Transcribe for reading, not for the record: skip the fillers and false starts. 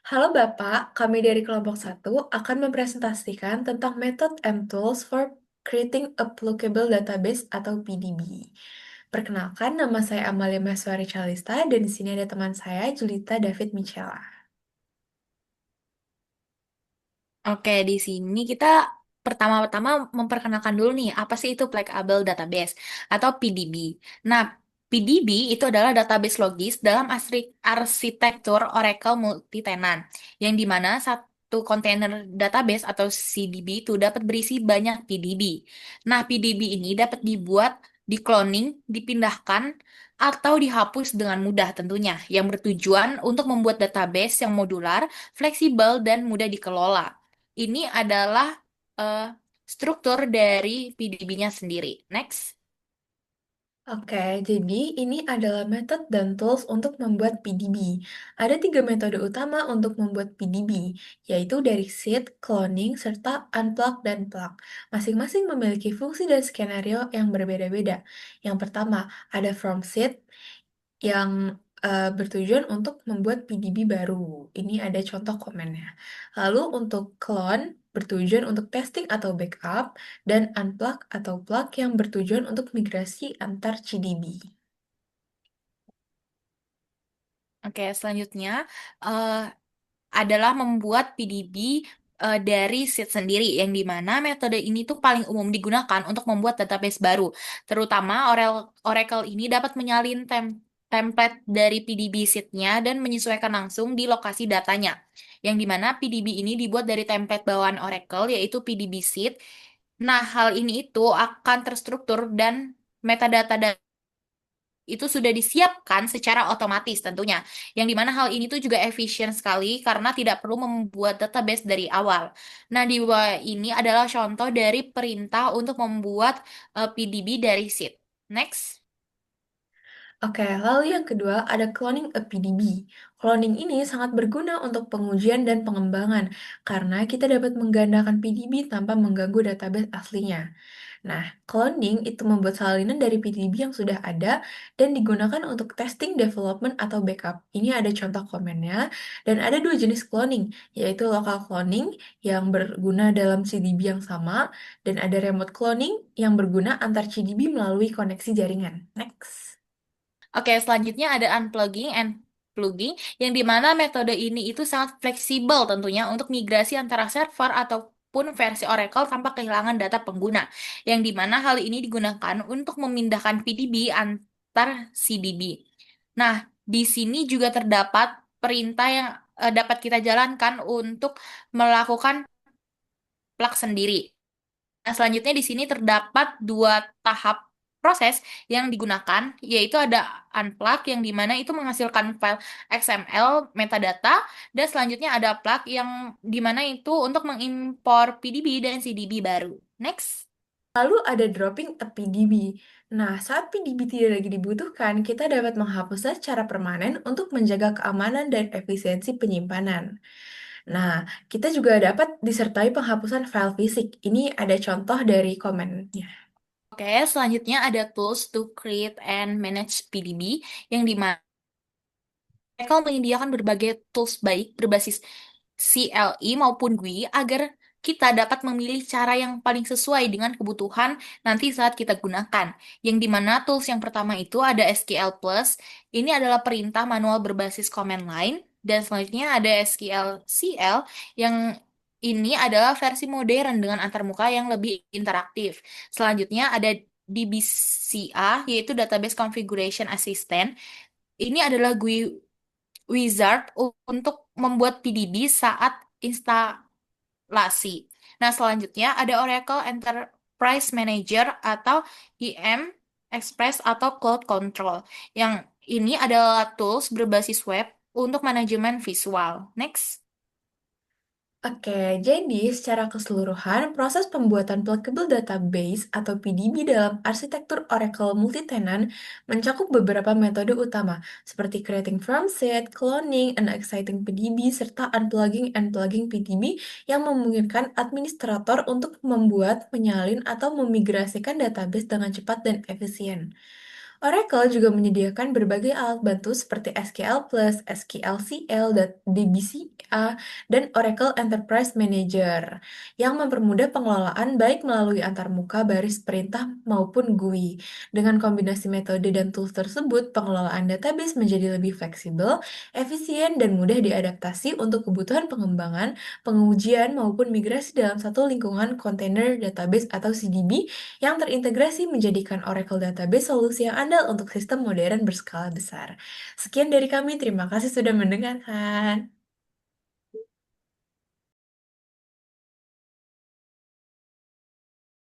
Halo Bapak, kami dari kelompok satu akan mempresentasikan tentang Method and Tools for Creating a Pluggable Database atau PDB. Perkenalkan, nama saya Amalia Maswari Calista dan di sini ada teman saya, Julita David Michela. Oke, di sini kita pertama-tama memperkenalkan dulu nih, apa sih itu Pluggable Database atau PDB. Nah, PDB itu adalah database logis dalam arsitektur Oracle multi-tenant, yang dimana satu kontainer database atau CDB itu dapat berisi banyak PDB. Nah, PDB ini dapat dibuat, di-cloning, dipindahkan, atau dihapus dengan mudah tentunya, yang bertujuan untuk membuat database yang modular, fleksibel, dan mudah dikelola. Ini adalah eh, struktur dari PDB-nya sendiri. Next. Oke, jadi ini adalah metode dan tools untuk membuat PDB. Ada tiga metode utama untuk membuat PDB, yaitu dari seed, cloning, serta unplug dan plug. Masing-masing memiliki fungsi dan skenario yang berbeda-beda. Yang pertama, ada from seed yang bertujuan untuk membuat PDB baru. Ini ada contoh komennya. Lalu untuk clone bertujuan untuk testing atau backup, dan unplug atau plug yang bertujuan untuk migrasi antar CDB. Oke, selanjutnya eh, adalah membuat PDB dari seed sendiri, yang dimana metode ini tuh paling umum digunakan untuk membuat database baru. Terutama Oracle ini dapat menyalin template dari PDB seed-nya dan menyesuaikan langsung di lokasi datanya. Yang dimana PDB ini dibuat dari template bawaan Oracle, yaitu PDB seed. Nah, hal ini itu akan terstruktur dan metadata itu sudah disiapkan secara otomatis tentunya. Yang dimana hal ini tuh juga efisien sekali karena tidak perlu membuat database dari awal. Nah, di bawah ini adalah contoh dari perintah untuk membuat PDB dari seed. Next. Oke, lalu yang kedua ada cloning a PDB. Cloning ini sangat berguna untuk pengujian dan pengembangan karena kita dapat menggandakan PDB tanpa mengganggu database aslinya. Nah, cloning itu membuat salinan dari PDB yang sudah ada dan digunakan untuk testing, development, atau backup. Ini ada contoh komennya, dan ada dua jenis cloning, yaitu local cloning yang berguna dalam CDB yang sama, dan ada remote cloning yang berguna antar CDB melalui koneksi jaringan. Next. Oke, selanjutnya ada unplugging and plugging, yang dimana metode ini itu sangat fleksibel tentunya untuk migrasi antara server ataupun versi Oracle tanpa kehilangan data pengguna. Yang dimana hal ini digunakan untuk memindahkan PDB antar CDB. Nah, di sini juga terdapat perintah yang dapat kita jalankan untuk melakukan plug sendiri. Nah, selanjutnya di sini terdapat dua tahap proses yang digunakan, yaitu ada unplug yang dimana itu menghasilkan file XML metadata, dan selanjutnya ada plug yang dimana itu untuk mengimpor PDB dan CDB baru. Next. Lalu ada dropping a PDB. Nah, saat PDB tidak lagi dibutuhkan, kita dapat menghapusnya secara permanen untuk menjaga keamanan dan efisiensi penyimpanan. Nah, kita juga dapat disertai penghapusan file fisik. Ini ada contoh dari komennya. Oke, selanjutnya ada tools to create and manage PDB, yang dimana mereka menyediakan berbagai tools baik berbasis CLI maupun GUI agar kita dapat memilih cara yang paling sesuai dengan kebutuhan nanti saat kita gunakan. Yang dimana tools yang pertama itu ada SQL Plus. Ini adalah perintah manual berbasis command line. Dan selanjutnya ada SQL CL yang ini adalah versi modern dengan antarmuka yang lebih interaktif. Selanjutnya ada DBCA, yaitu Database Configuration Assistant. Ini adalah GUI wizard untuk membuat PDB saat instalasi. Nah, selanjutnya ada Oracle Enterprise Manager atau IM Express atau Cloud Control. Yang ini adalah tools berbasis web untuk manajemen visual. Next. Oke, jadi secara keseluruhan, proses pembuatan Pluggable Database atau PDB dalam arsitektur Oracle multitenant mencakup beberapa metode utama, seperti creating from set, cloning, and exciting PDB, serta unplugging and plugging PDB yang memungkinkan administrator untuk membuat, menyalin, atau memigrasikan database dengan cepat dan efisien. Oracle juga menyediakan berbagai alat bantu seperti SQL Plus, SQLCL, dan DBCA, dan Oracle Enterprise Manager yang mempermudah pengelolaan baik melalui antarmuka baris perintah maupun GUI. Dengan kombinasi metode dan tools tersebut, pengelolaan database menjadi lebih fleksibel, efisien, dan mudah diadaptasi untuk kebutuhan pengembangan, pengujian, maupun migrasi dalam satu lingkungan kontainer database atau CDB yang terintegrasi menjadikan Oracle Database solusi yang andal untuk sistem modern berskala besar. Sekian dari kami, terima kasih sudah mendengarkan.